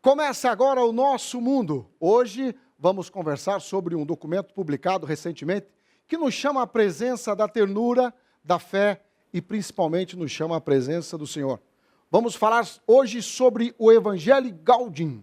Começa agora o Nosso Mundo. Hoje vamos conversar sobre um documento publicado recentemente que nos chama a presença da ternura, da fé e principalmente nos chama a presença do Senhor. Vamos falar hoje sobre o Evangelho Gaudium.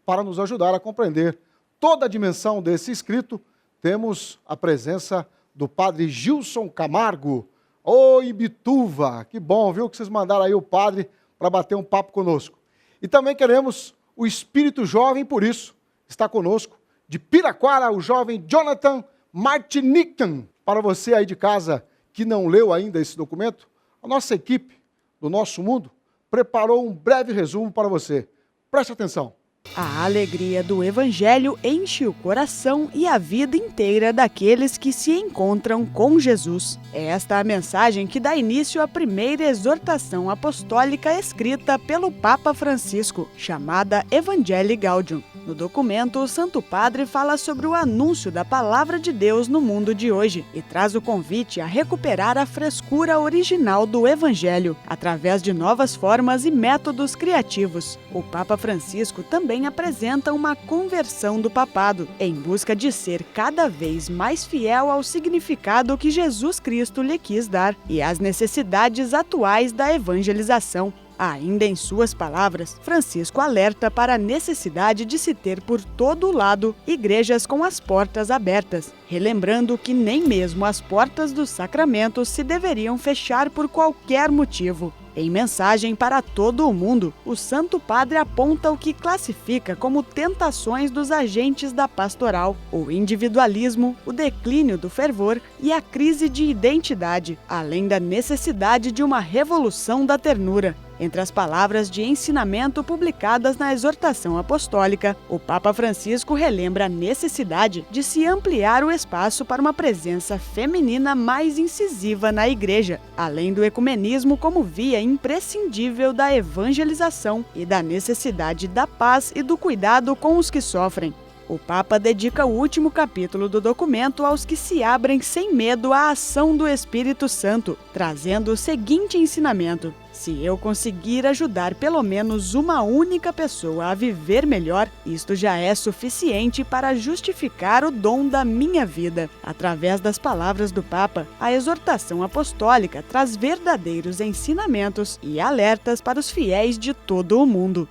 Para nos ajudar a compreender toda a dimensão desse escrito, temos a presença do padre Gilson Camargo. Oi, Bituva, que bom, viu, que vocês mandaram aí o padre para bater um papo conosco. E também queremos o espírito jovem, por isso está conosco, de Piraquara, o jovem Jonathan Martinican. Para você aí de casa que não leu ainda esse documento, a nossa equipe do Nosso Mundo preparou um breve resumo para você. Preste atenção. A alegria do Evangelho enche o coração e a vida inteira daqueles que se encontram com Jesus. É esta a mensagem que dá início à primeira exortação apostólica escrita pelo Papa Francisco, chamada Evangelii Gaudium. No documento, o Santo Padre fala sobre o anúncio da Palavra de Deus no mundo de hoje e traz o convite a recuperar a frescura original do Evangelho, através de novas formas e métodos criativos. O Papa Francisco também apresenta uma conversão do papado, em busca de ser cada vez mais fiel ao significado que Jesus Cristo lhe quis dar e às necessidades atuais da evangelização. Ainda em suas palavras, Francisco alerta para a necessidade de se ter por todo lado igrejas com as portas abertas, relembrando que nem mesmo as portas dos sacramentos se deveriam fechar por qualquer motivo. Em mensagem para todo o mundo, o Santo Padre aponta o que classifica como tentações dos agentes da pastoral, o individualismo, o declínio do fervor e a crise de identidade, além da necessidade de uma revolução da ternura. Entre as palavras de ensinamento publicadas na exortação apostólica, o Papa Francisco relembra a necessidade de se ampliar o espaço para uma presença feminina mais incisiva na Igreja, além do ecumenismo como via imprescindível da evangelização e da necessidade da paz e do cuidado com os que sofrem. O Papa dedica o último capítulo do documento aos que se abrem sem medo à ação do Espírito Santo, trazendo o seguinte ensinamento: se eu conseguir ajudar pelo menos uma única pessoa a viver melhor, isto já é suficiente para justificar o dom da minha vida. Através das palavras do Papa, a exortação apostólica traz verdadeiros ensinamentos e alertas para os fiéis de todo o mundo.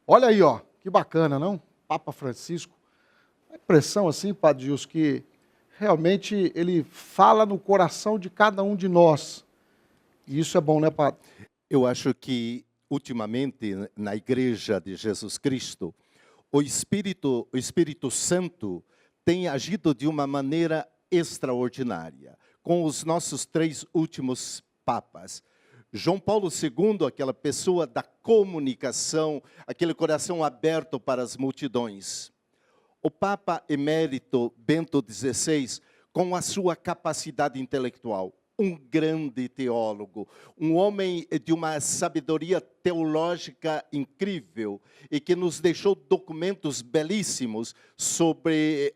Olha aí, ó, que bacana, não? Papa Francisco. A impressão, assim, Padre Gilson, que realmente ele fala no coração de cada um de nós. E isso é bom, né, Padre? Eu acho que, ultimamente, na Igreja de Jesus Cristo, o Espírito Santo tem agido de uma maneira extraordinária, com os nossos 3 últimos papas. João Paulo II, aquela pessoa da comunicação, aquele coração aberto para as multidões. O Papa Emérito Bento XVI, com a sua capacidade intelectual, um grande teólogo, um homem de uma sabedoria teológica incrível e que nos deixou documentos belíssimos sobre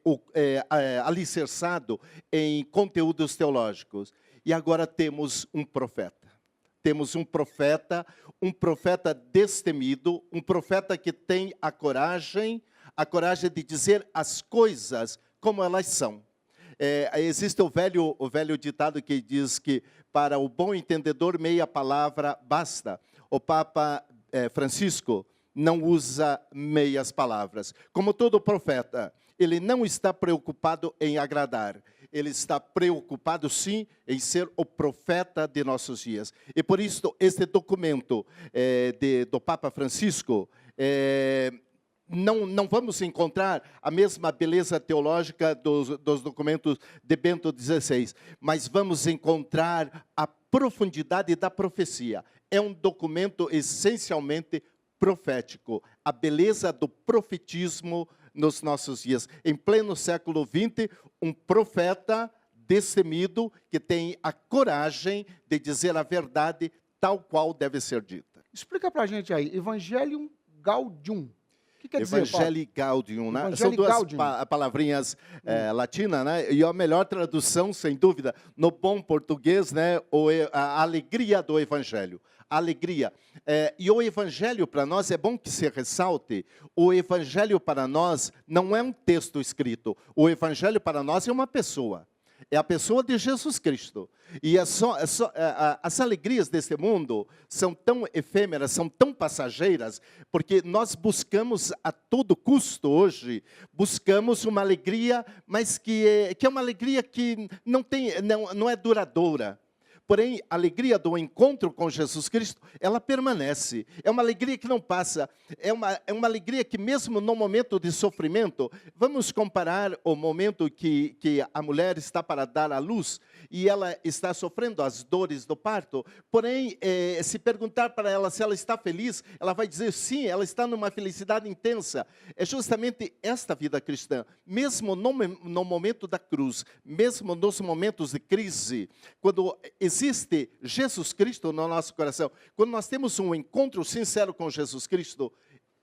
alicerçado em conteúdos teológicos. E agora temos um profeta. Temos um profeta destemido, um profeta que tem a coragem de dizer as coisas como elas são. Existe o velho ditado que diz que para o bom entendedor meia palavra basta. O Papa Francisco não usa meias palavras. Como todo profeta, ele não está preocupado em agradar. Ele está preocupado, sim, em ser o profeta de nossos dias. E por isso, este documento do Papa Francisco, não vamos encontrar a mesma beleza teológica dos documentos de Bento XVI, mas vamos encontrar a profundidade da profecia. É um documento essencialmente profético, a beleza do profetismo nos nossos dias. Em pleno século XX, um profeta destemido que tem a coragem de dizer a verdade tal qual deve ser dita. Explica pra gente aí, Evangelium Gaudium. O que quer dizer, Evangelii Gaudium, né? Evangelii São duas Gaudium. palavrinhas latinas, né? E a melhor tradução, sem dúvida, no bom português, né? A alegria do Evangelho. alegria. E o Evangelho para nós, é bom que se ressalte, o Evangelho para nós não é um texto escrito, o Evangelho para nós é uma pessoa. É a pessoa de Jesus Cristo. E as alegrias desse mundo são tão efêmeras, são tão passageiras, porque nós buscamos a todo custo hoje, buscamos uma alegria, mas que é uma alegria que não é duradoura. Porém, a alegria do encontro com Jesus Cristo, ela permanece. É uma alegria que não passa. É uma alegria que mesmo no momento de sofrimento, vamos comparar o momento que a mulher está para dar à luz e ela está sofrendo as dores do parto. Porém, se perguntar para ela se ela está feliz, ela vai dizer sim, ela está numa felicidade intensa. É justamente esta vida cristã. Mesmo no momento da cruz, mesmo nos momentos de crise, quando existe Jesus Cristo no nosso coração, quando nós temos um encontro sincero com Jesus Cristo,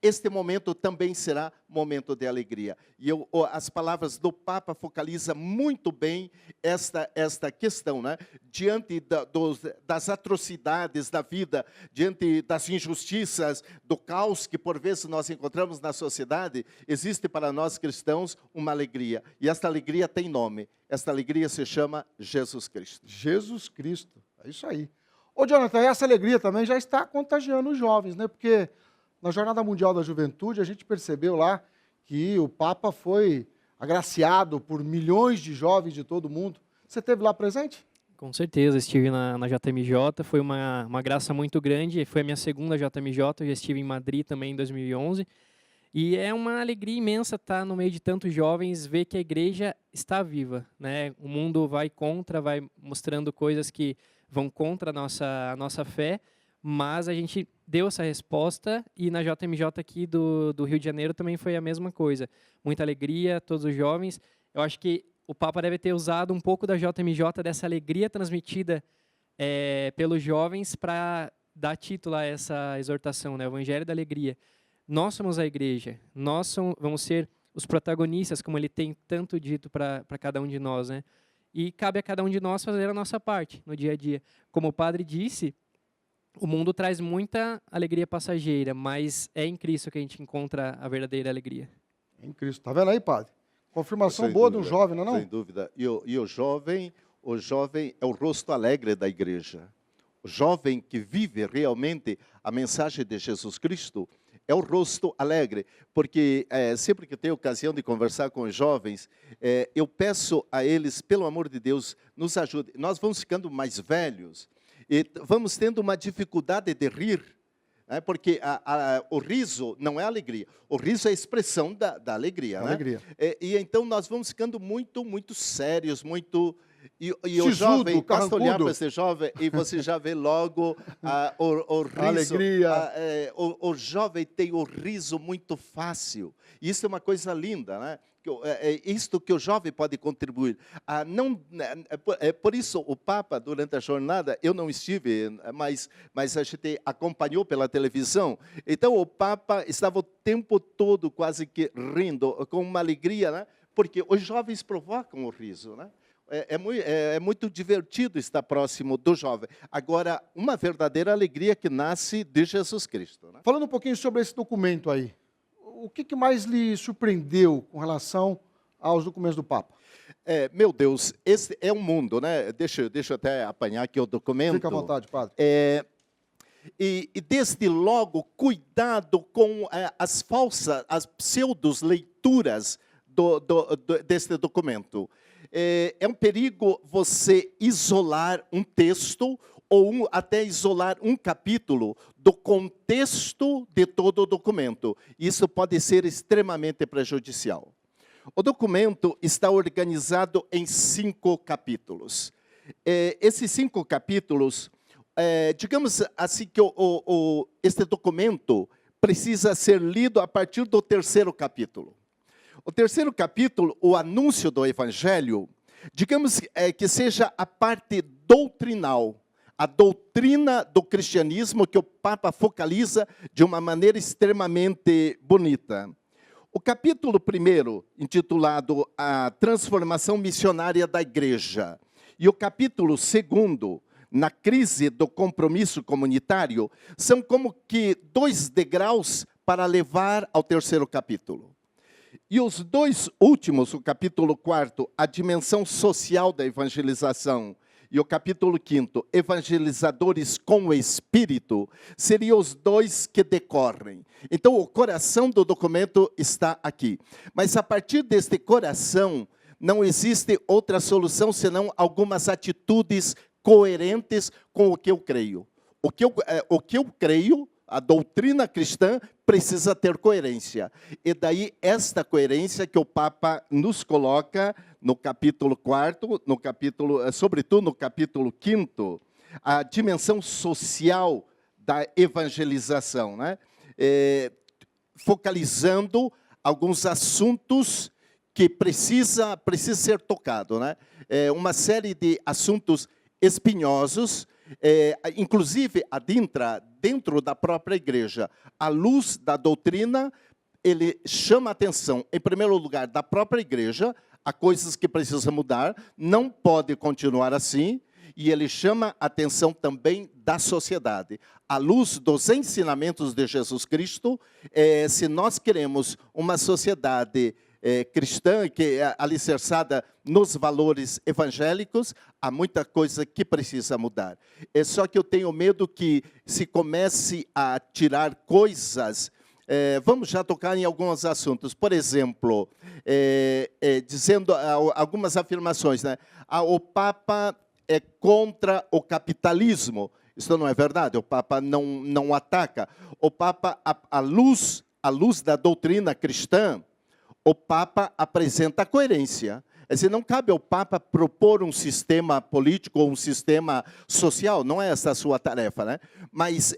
este momento também será momento de alegria. E as palavras do Papa focalizam muito bem esta questão, né? Diante das atrocidades da vida, diante das injustiças, do caos que por vezes nós encontramos na sociedade, existe para nós cristãos uma alegria. E esta alegria tem nome. Esta alegria se chama Jesus Cristo. Jesus Cristo, é isso aí. Ô, Jonathan, essa alegria também já está contagiando os jovens, né? Porque na Jornada Mundial da Juventude, a gente percebeu lá que o Papa foi agraciado por milhões de jovens de todo mundo. Você esteve lá presente? Com certeza, estive na JMJ, foi uma graça muito grande, foi a minha segunda JMJ, eu já estive em Madrid também em 2011, e é uma alegria imensa estar no meio de tantos jovens, ver que a igreja está viva, né? O mundo vai contra, vai mostrando coisas que vão contra a nossa fé, mas a gente deu essa resposta e na JMJ aqui do Rio de Janeiro também foi a mesma coisa. Muita alegria, todos os jovens. Eu acho que o Papa deve ter usado um pouco da JMJ, dessa alegria transmitida pelos jovens para dar título a essa exortação, né? O Evangelho da Alegria. Nós somos a igreja, vamos ser os protagonistas, como ele tem tanto dito para cada um de nós, né? E cabe a cada um de nós fazer a nossa parte no dia a dia. Como o padre disse, o mundo traz muita alegria passageira, mas é em Cristo que a gente encontra a verdadeira alegria. Em Cristo. Está vendo aí, padre? Confirmação Sem boa dúvida, de um jovem, não é não? Sem dúvida. E o jovem é o rosto alegre da igreja. O jovem que vive realmente a mensagem de Jesus Cristo é o rosto alegre. Porque sempre que tenho ocasião de conversar com os jovens, eu peço a eles, pelo amor de Deus, nos ajude. Nós vamos ficando mais velhos, e vamos tendo uma dificuldade de rir, né? Porque o riso não é alegria. O riso é a expressão da alegria. Né? Alegria. E então nós vamos ficando muito, muito sérios, muito... E Sisudo, o jovem, basta olhar carrancudo. para esse jovem e você já vê logo o riso. Alegria. O jovem tem o riso muito fácil. E isso é uma coisa linda, né? É isto que o jovem pode contribuir. Por isso, o Papa, durante a jornada, eu não estive, mas a gente acompanhou pela televisão. Então, o Papa estava o tempo todo quase que rindo, com uma alegria, né? Porque os jovens provocam o riso, né? É muito divertido estar próximo do jovem. Agora, uma verdadeira alegria que nasce de Jesus Cristo. Né? Falando um pouquinho sobre esse documento aí, o que mais lhe surpreendeu com relação aos documentos do Papa? Meu Deus, esse é um mundo, né? Deixa eu até apanhar aqui o documento. Fica à vontade, padre. E desde logo, cuidado com as pseudos leituras deste documento. É um perigo você isolar um texto ou até isolar um capítulo do contexto de todo o documento. Isso pode ser extremamente prejudicial. O documento está organizado em 5 capítulos. Esses 5 capítulos, digamos assim que este documento precisa ser lido a partir do 3º capítulo. O 3º capítulo, o anúncio do Evangelho, digamos que seja a parte doutrinal, a doutrina do cristianismo que o Papa focaliza de uma maneira extremamente bonita. O capítulo 1º, intitulado A Transformação Missionária da Igreja, e o capítulo 2º, na crise do compromisso comunitário, são como que 2 degraus para levar ao 3º capítulo. E os 2 últimos, o capítulo 4, a dimensão social da evangelização, e o capítulo 5, evangelizadores com o Espírito, seriam os 2 que decorrem. Então, o coração do documento está aqui. Mas, a partir deste coração, não existe outra solução senão algumas atitudes coerentes com o que eu creio. O que eu creio, a doutrina cristã, precisa ter coerência. E daí, esta coerência que o Papa nos coloca no capítulo 4, sobretudo no capítulo 5, a dimensão social da evangelização, né? Focalizando alguns assuntos que precisa ser tocado, né? Uma série de assuntos espinhosos, inclusive adentra dentro da própria igreja. À luz da doutrina, ele chama a atenção, em primeiro lugar, da própria igreja, a coisas que precisam mudar, não pode continuar assim, e ele chama a atenção também da sociedade. À luz dos ensinamentos de Jesus Cristo, se nós queremos uma sociedade cristã, que é alicerçada nos valores evangélicos, há muita coisa que precisa mudar. É só que eu tenho medo que se comece a tirar coisas. Vamos já tocar em alguns assuntos. Por exemplo, dizendo algumas afirmações, né? O Papa é contra o capitalismo. Isso não é verdade. O Papa não ataca. O Papa, à luz da doutrina cristã, o Papa apresenta a coerência. Quer dizer, não cabe ao Papa propor um sistema político ou um sistema social, não é essa a sua tarefa, né? Mas,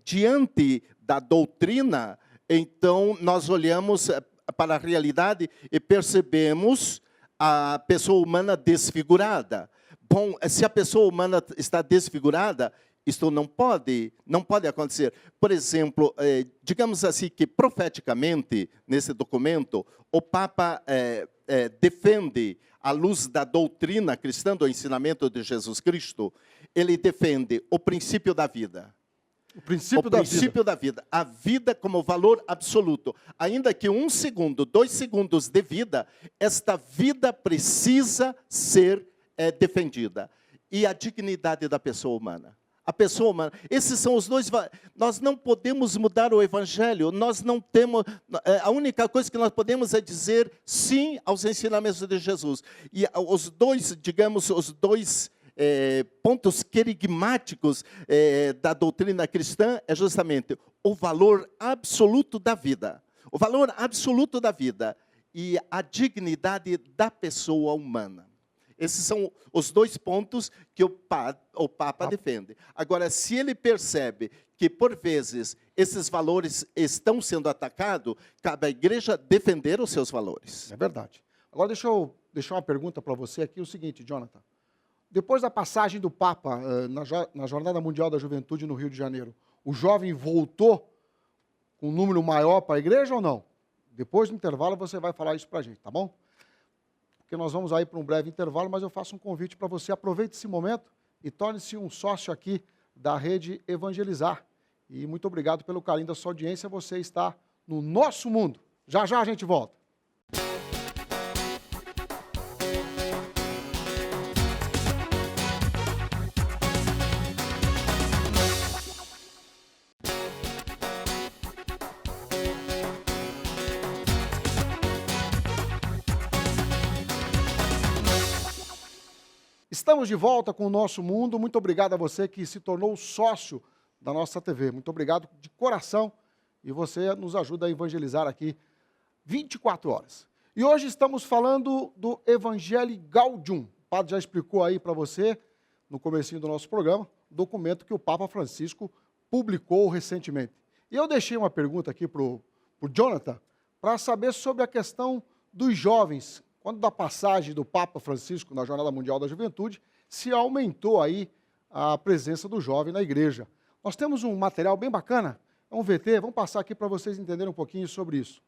diante da doutrina, então, nós olhamos para a realidade e percebemos a pessoa humana desfigurada. Bom, se a pessoa humana está desfigurada, isto não pode acontecer. Por exemplo, digamos assim que profeticamente, nesse documento, o Papa defende, à luz da doutrina cristã, do ensinamento de Jesus Cristo, ele defende o princípio da vida. O princípio da vida. A vida como valor absoluto. Ainda que 1 segundo, 2 segundos de vida, esta vida precisa ser defendida. E a dignidade da pessoa humana. A pessoa humana. Esses são os 2. Nós não podemos mudar o Evangelho. Nós não temos. A única coisa que nós podemos é dizer sim aos ensinamentos de Jesus. E os 2, digamos, os 2 pontos querigmáticos da doutrina cristã é justamente o valor absoluto da vida. O valor absoluto da vida e a dignidade da pessoa humana. Esses são os 2 pontos que o Papa defende. Agora, se ele percebe que, por vezes, esses valores estão sendo atacados, cabe à igreja defender os seus valores. É verdade. Agora, deixa eu deixar uma pergunta para você aqui, o seguinte, Jonathan. Depois da passagem do Papa na Jornada Mundial da Juventude no Rio de Janeiro, o jovem voltou com um número maior para a igreja ou não? Depois do intervalo você vai falar isso para a gente, tá bom? Porque nós vamos aí para um breve intervalo, mas eu faço um convite para você. Aproveite esse momento e torne-se um sócio aqui da Rede Evangelizar. E muito obrigado pelo carinho da sua audiência. Você está no nosso mundo. Já já a gente volta. Estamos de volta com o Nosso Mundo. Muito obrigado a você que se tornou sócio da nossa TV. Muito obrigado de coração. E você nos ajuda a evangelizar aqui 24 horas. E hoje estamos falando do Evangelii Gaudium. O padre já explicou aí para você, no comecinho do nosso programa, o documento que o Papa Francisco publicou recentemente. E eu deixei uma pergunta aqui para o Jonathan, para saber sobre a questão dos jovens. Quando da passagem do Papa Francisco na Jornada Mundial da Juventude, se aumentou aí a presença do jovem na igreja. Nós temos um material bem bacana, é um VT, vamos passar aqui para vocês entenderem um pouquinho sobre isso.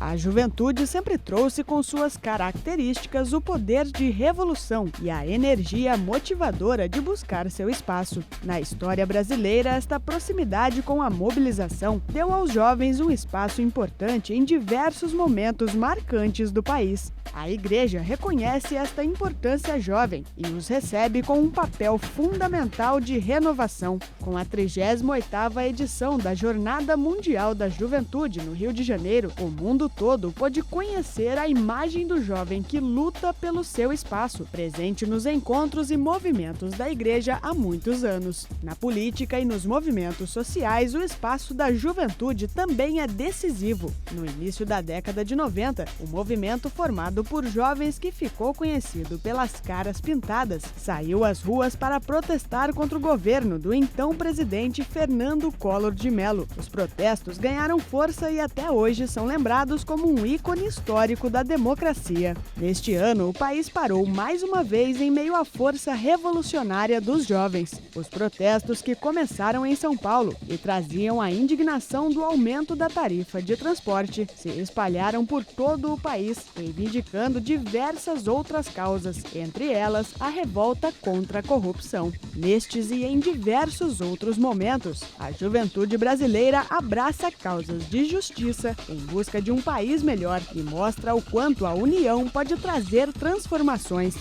A juventude sempre trouxe com suas características o poder de revolução e a energia motivadora de buscar seu espaço. Na história brasileira, esta proximidade com a mobilização deu aos jovens um espaço importante em diversos momentos marcantes do país. A Igreja reconhece esta importância jovem e os recebe com um papel fundamental de renovação. Com a 38ª edição da Jornada Mundial da Juventude no Rio de Janeiro, o mundo todo pôde conhecer a imagem do jovem que luta pelo seu espaço, presente nos encontros e movimentos da Igreja há muitos anos. Na política e nos movimentos sociais, o espaço da juventude também é decisivo. No início da década de 90, o movimento formado por jovens que ficou conhecido pelas caras pintadas, saiu às ruas para protestar contra o governo do então presidente Fernando Collor de Mello. Os protestos ganharam força e até hoje são lembrados como um ícone histórico da democracia. Neste ano, o país parou mais uma vez em meio à força revolucionária dos jovens. Os protestos que começaram em São Paulo e traziam a indignação do aumento da tarifa de transporte se espalharam por todo o país, reivindicando diversas outras causas, entre elas a revolta contra a corrupção. Nestes e em diversos outros momentos, a juventude brasileira abraça causas de justiça em busca de um país melhor e mostra o quanto a união pode trazer transformações.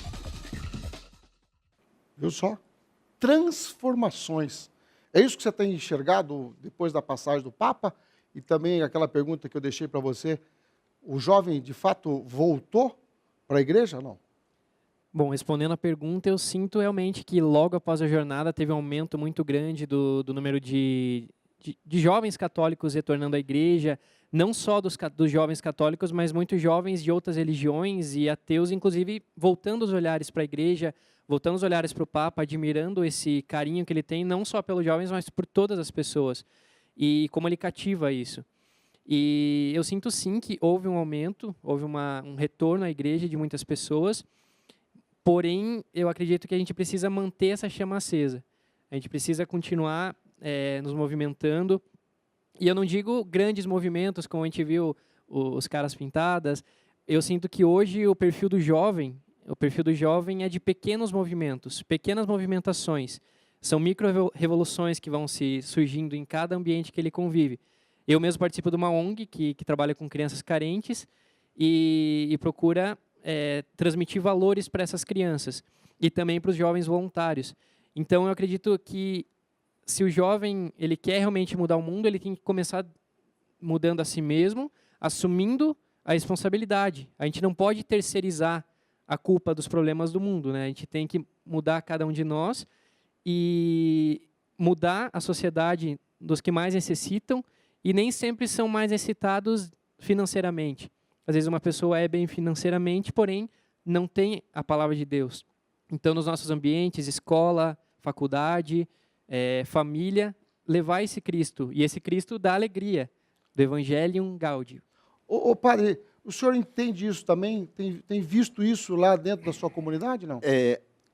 Viu só? Transformações. É isso que você tem enxergado depois da passagem do Papa? E também aquela pergunta que eu deixei para você, o jovem de fato voltou para a igreja ou não? Bom, respondendo a pergunta, eu sinto realmente que logo após a jornada teve um aumento muito grande do número de jovens católicos retornando à igreja, não só dos jovens católicos, mas muitos jovens de outras religiões e ateus, inclusive, voltando os olhares para a igreja, voltando os olhares para o Papa, admirando esse carinho que ele tem, não só pelos jovens, mas por todas as pessoas, e como ele cativa isso. E eu sinto sim que houve um aumento, houve um retorno à igreja de muitas pessoas, porém, eu acredito que a gente precisa manter essa chama acesa. A gente precisa continuar nos movimentando. E eu não digo grandes movimentos, como a gente viu os caras pintadas. Eu sinto que hoje o perfil do jovem é de pequenos movimentos, pequenas movimentações. São micro-revoluções que vão se surgindo em cada ambiente que ele convive. Eu mesmo participo de uma ONG que trabalha com crianças carentes e procura transmitir valores para essas crianças e também para os jovens voluntários. Então, eu acredito que se o jovem ele quer realmente mudar o mundo, ele tem que começar mudando a si mesmo, assumindo a responsabilidade. A gente não pode terceirizar a culpa dos problemas do mundo, né? A gente tem que mudar cada um de nós e mudar a sociedade dos que mais necessitam, e nem sempre são mais necessitados financeiramente. Às vezes uma pessoa é bem financeiramente, porém não tem a palavra de Deus. Então, nos nossos ambientes, escola, faculdade, família, levar esse Cristo. E esse Cristo dá alegria, do Evangelium Gaudium. Ô padre, o senhor entende isso também? Tem visto isso lá dentro da sua comunidade, não?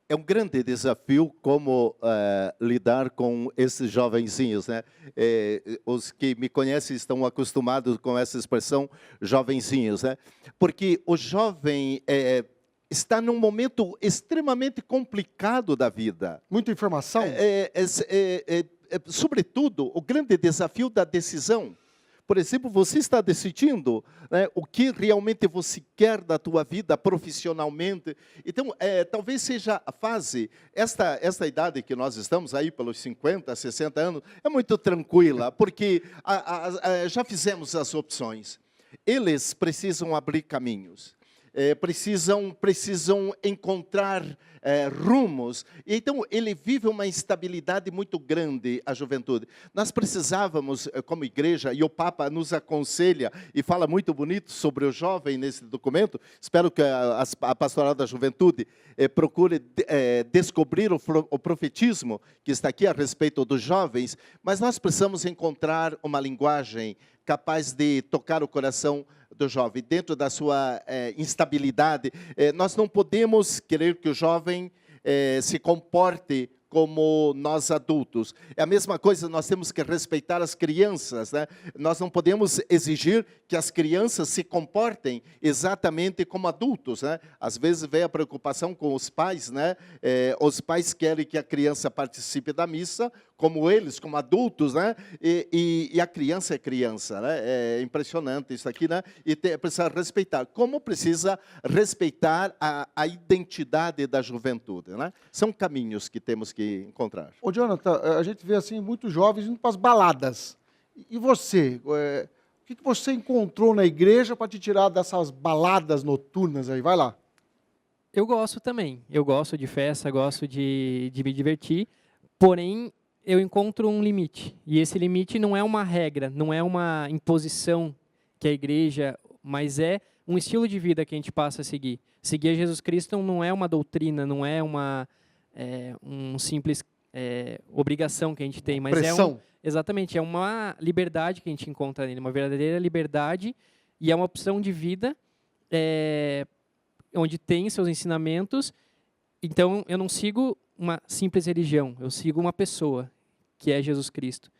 É um grande desafio como lidar com esses jovenzinhos, né? Os que me conhecem estão acostumados com essa expressão, jovenzinhos, né? Porque o jovem está num momento extremamente complicado da vida. Muita informação? Sobretudo, o grande desafio da decisão. Por exemplo, você está decidindo, né, o que realmente você quer da tua vida profissionalmente. Então, talvez seja a fase, esta idade que nós estamos aí, pelos 50, 60 anos, é muito tranquila, porque já fizemos as opções. Eles precisam abrir caminhos. Precisam encontrar rumos. Então, ele vive uma instabilidade muito grande, a juventude. Nós precisávamos, como igreja, e o Papa nos aconselha e fala muito bonito sobre o jovem nesse documento, espero que a Pastoral da Juventude procure descobrir o profetismo que está aqui a respeito dos jovens, mas nós precisamos encontrar uma linguagem capaz de tocar o coração do jovem, dentro da sua instabilidade. Nós não podemos querer que o jovem se comporte como nós adultos. É a mesma coisa, nós temos que respeitar as crianças, né? Nós não podemos exigir que as crianças se comportem exatamente como adultos, né? Às vezes vem a preocupação com os pais, né? Os pais querem que a criança participe da missa, como eles, como adultos, né? E a criança é criança, né? É impressionante isso aqui, né? E precisa respeitar. Como precisa respeitar a identidade da juventude, né? São caminhos que temos que encontrar. Ô, Jonathan, a gente vê assim muitos jovens indo para as baladas. E você? O que você encontrou na igreja para te tirar dessas baladas noturnas aí? Vai lá. Eu gosto também. Eu gosto de festa, gosto de me divertir. Porém, eu encontro um limite. E esse limite não é uma regra, não é uma imposição que a igreja, mas é um estilo de vida que a gente passa a seguir. Seguir a Jesus Cristo não é uma doutrina, não é um simples obrigação que a gente tem, mas Pressão. Exatamente, é uma liberdade que a gente encontra nele, uma verdadeira liberdade, e é uma opção de vida onde tem seus ensinamentos. Então, eu não sigo uma simples religião, eu sigo uma pessoa, que é Jesus Cristo.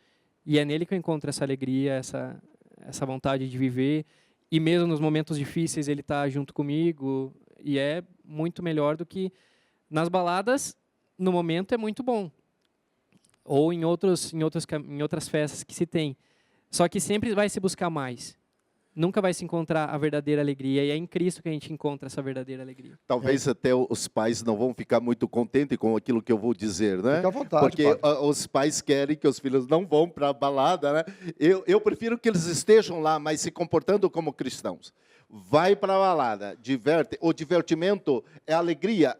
E é nele que eu encontro essa alegria, essa vontade de viver. E mesmo nos momentos difíceis, ele está junto comigo. E é muito melhor do que nas baladas, no momento é muito bom. Ou em outras festas que se tem. Só que sempre vai se buscar mais. Nunca vai se encontrar a verdadeira alegria. E é em Cristo que a gente encontra essa verdadeira alegria. Talvez até os pais não vão ficar muito contentes com aquilo que eu vou dizer, né? Fica à vontade, porque padre. os pais querem que os filhos não vão para a balada, né? Eu prefiro que eles estejam lá, mas se comportando como cristãos. Vai para a balada, diverte. O divertimento é alegria.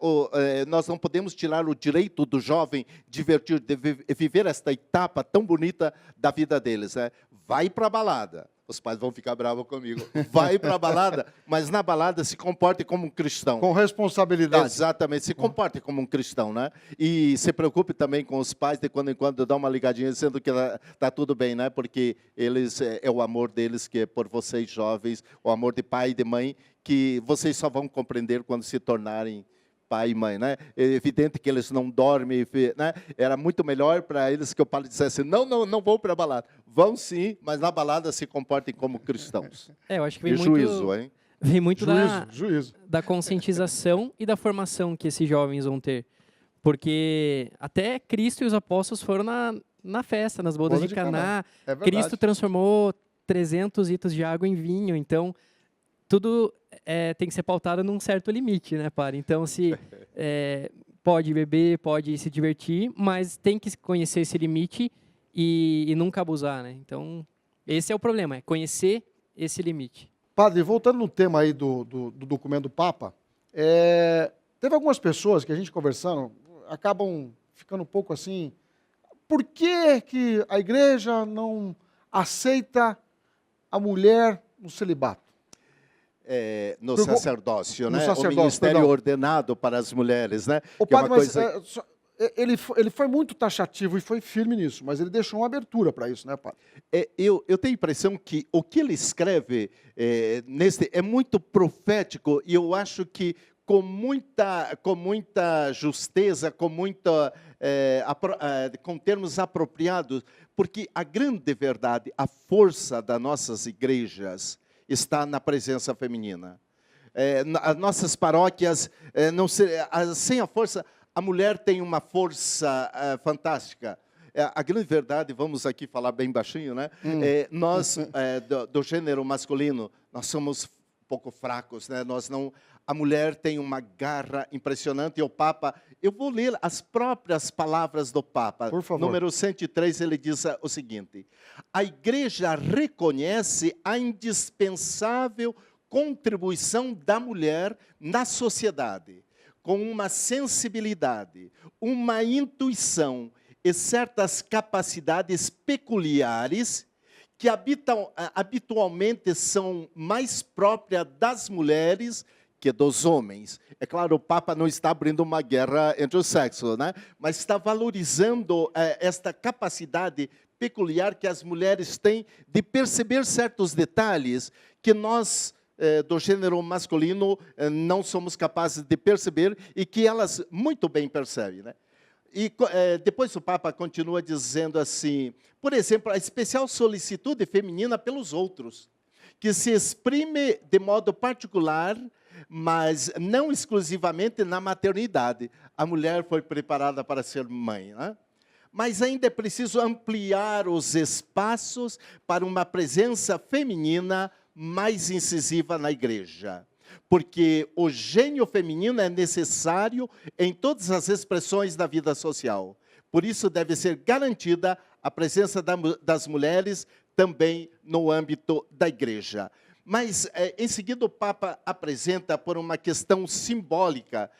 Nós não podemos tirar o direito do jovem divertir, de viver esta etapa tão bonita da vida deles, né? Vai para a balada. Os pais vão ficar bravos comigo. Vai para a balada, mas na balada se comporte como um cristão. Com responsabilidade. Exatamente, se comporte como um cristão, né? E se preocupe também com os pais, de quando em quando dá uma ligadinha dizendo que tá tudo bem, né? Porque eles é o amor deles que é por vocês jovens, o amor de pai e de mãe, que vocês só vão compreender quando se tornarem pai e mãe, né? É evidente que eles não dormem, né? Era muito melhor para eles que o pai dissesse, não vou para a balada. Vão sim, mas na balada se comportem como cristãos. Eu acho que vem E muito... juízo, hein? Vem muito Juízo. da conscientização e da formação que esses jovens vão ter. Porque até Cristo e os apóstolos foram na festa, nas bodas de Caná. É verdade. Cristo transformou 300 litros de água em vinho. Então, tudo tem que ser pautado num certo limite, né, padre? Então, se pode beber, pode se divertir, mas tem que conhecer esse limite e nunca abusar, né? Então, esse é o problema, é conhecer esse limite. Padre, voltando no tema aí do documento do Papa, teve algumas pessoas que a gente conversando, acabam ficando um pouco assim, por que a igreja não aceita a mulher no celibato? No sacerdócio, né? sacerdócio, o ministério perdão. ordenado para as mulheres, né? O Que é padre, uma coisa... ele foi muito taxativo e foi firme nisso, mas ele deixou uma abertura para isso, né, padre? Eu tenho a impressão que o que ele escreve é muito profético e eu acho que com muita justeza, com termos apropriados, porque a grande verdade, a força das nossas igrejas está na presença feminina. As nossas paróquias, sem a força, a mulher tem uma força fantástica. A grande verdade, vamos aqui falar bem baixinho, né? Nós, do gênero masculino, nós somos um pouco fracos, né? A mulher tem uma garra impressionante. E o Papa, eu vou ler as próprias palavras do Papa. Por favor. Número 103, ele diz o seguinte: a igreja reconhece a indispensável contribuição da mulher na sociedade, com uma sensibilidade, uma intuição e certas capacidades peculiares que habitualmente são mais próprias das mulheres que dos homens. É claro, o Papa não está abrindo uma guerra entre os sexos, né? Mas está valorizando esta capacidade peculiar que as mulheres têm de perceber certos detalhes que nós, do gênero masculino, não somos capazes de perceber e que elas muito bem percebem, né? E depois o Papa continua dizendo assim, por exemplo, a especial solicitude feminina pelos outros, que se exprime de modo particular, mas não exclusivamente na maternidade. A mulher foi preparada para ser mãe, né? Mas ainda é preciso ampliar os espaços para uma presença feminina mais incisiva na igreja. Porque o gênio feminino é necessário em todas as expressões da vida social. Por isso deve ser garantida a presença das mulheres também no âmbito da igreja. Mas, em seguida, o Papa apresenta por uma questão simbólica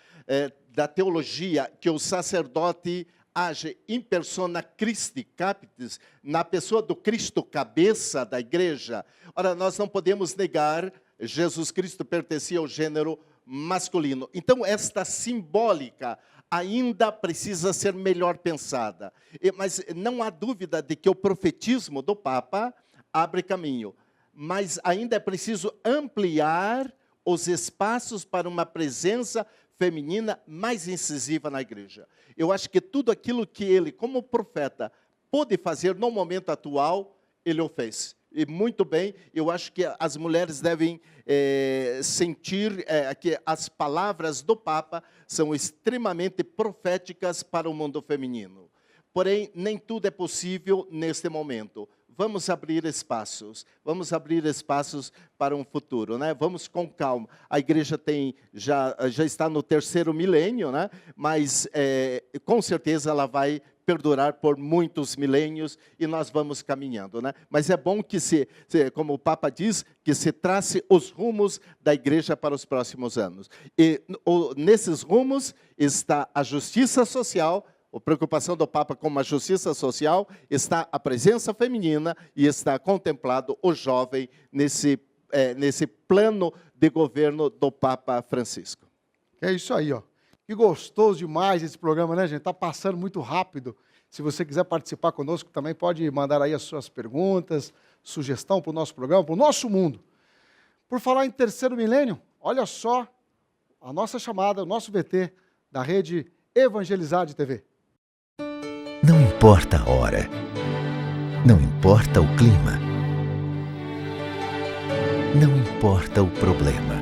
da teologia que o sacerdote age in persona Christi Capitis, na pessoa do Cristo cabeça da igreja. Ora, nós não podemos negar, Jesus Cristo pertencia ao gênero masculino. Então, esta simbólica ainda precisa ser melhor pensada. Mas não há dúvida de que o profetismo do Papa abre caminho. Mas ainda é preciso ampliar os espaços para uma presença feminina mais incisiva na igreja. Eu acho que tudo aquilo que ele, como profeta, pôde fazer no momento atual, ele o fez. E muito bem, eu acho que as mulheres devem sentir que as palavras do Papa são extremamente proféticas para o mundo feminino. Porém, nem tudo é possível neste momento. Vamos abrir espaços para um futuro, né? Vamos com calma. A igreja já está no 3º milênio, né? Mas com certeza ela vai perdurar por muitos milênios e nós vamos caminhando, né? Mas é bom que como o Papa diz, que se trace os rumos da igreja para os próximos anos. E nesses rumos está a justiça social. A preocupação do Papa com a justiça social, está a presença feminina e está contemplado o jovem nesse plano de governo do Papa Francisco. É isso aí, ó. Que gostoso demais esse programa, né, gente? Está passando muito rápido. Se você quiser participar conosco, também pode mandar aí as suas perguntas, sugestão para o nosso programa, para o nosso mundo. Por falar em 3º milênio, olha só a nossa chamada, o nosso VT da rede Evangelizar de TV. Não importa a hora, não importa o clima, não importa o problema.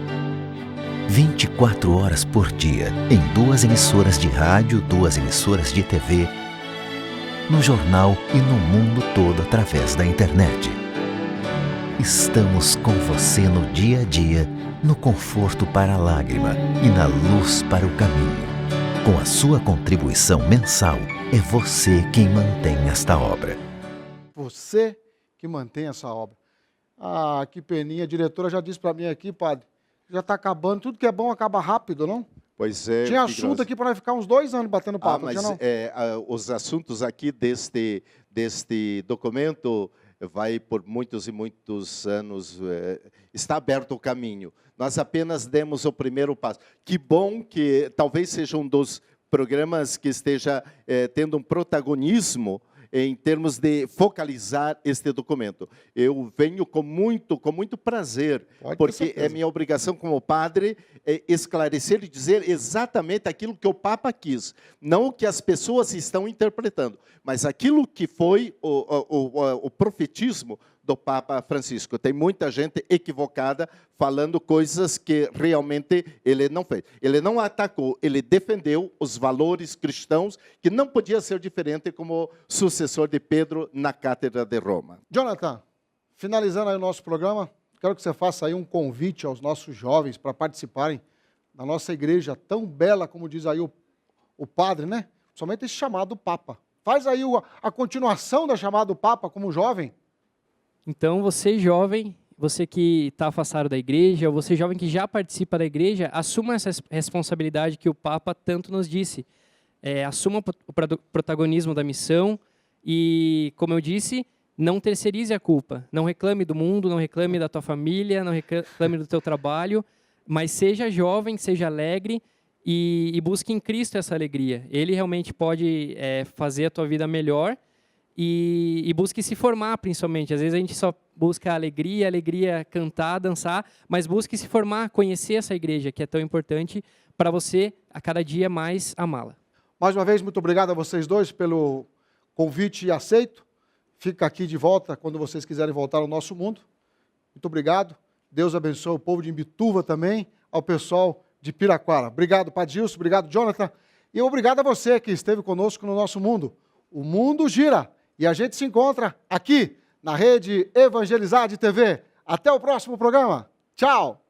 24 horas por dia, em 2 emissoras de rádio, 2 emissoras de TV, no jornal e no mundo todo através da internet. Estamos com você no dia a dia, no conforto para a lágrima e na luz para o caminho. Com a sua contribuição mensal, é você quem mantém esta obra. Você que mantém essa obra. Ah, que peninha. A diretora já disse para mim aqui, padre, já está acabando. Tudo que é bom acaba rápido, não? Pois é. Tinha assunto aqui para nós ficar uns 2 anos batendo papo. Mas não? Os assuntos aqui deste documento vai por muitos e muitos anos. Está aberto o caminho. Nós apenas demos o primeiro passo. Que bom que talvez seja um dos programas que esteja tendo um protagonismo em termos de focalizar este documento. Eu venho com muito prazer, porque é minha obrigação como padre esclarecer e dizer exatamente aquilo que o Papa quis. Não o que as pessoas estão interpretando, mas aquilo que foi o profetismo do Papa Francisco. Tem muita gente equivocada falando coisas que realmente ele não fez. Ele não atacou, ele defendeu os valores cristãos, que não podia ser diferente como sucessor de Pedro na Cátedra de Roma. Jonathan, finalizando aí o nosso programa, quero que você faça aí um convite aos nossos jovens para participarem da nossa igreja tão bela, como diz aí o padre, né? Somente esse chamado Papa. Faz aí a continuação da chamada do Papa como jovem. Então, você jovem, você que está afastado da igreja, ou você jovem que já participa da igreja, assuma essa responsabilidade que o Papa tanto nos disse. Assuma o protagonismo da missão e, como eu disse, não terceirize a culpa. Não reclame do mundo, não reclame da tua família, não reclame do teu trabalho, mas seja jovem, seja alegre e busque em Cristo essa alegria. Ele realmente pode fazer a tua vida melhor. E busque se formar, principalmente. Às vezes a gente só busca alegria, cantar, dançar, mas busque se formar, conhecer essa igreja, que é tão importante para você, a cada dia mais, amá-la. Mais uma vez, muito obrigado a vocês dois pelo convite aceito. Fica aqui de volta quando vocês quiserem voltar ao nosso mundo. Muito obrigado. Deus abençoe o povo de Imbituva também, ao pessoal de Piraquara. Obrigado, Padre Gilson, obrigado, Jonathan. E obrigado a você que esteve conosco no nosso mundo. O mundo gira e a gente se encontra aqui na rede Evangelizar de TV. Até o próximo programa. Tchau!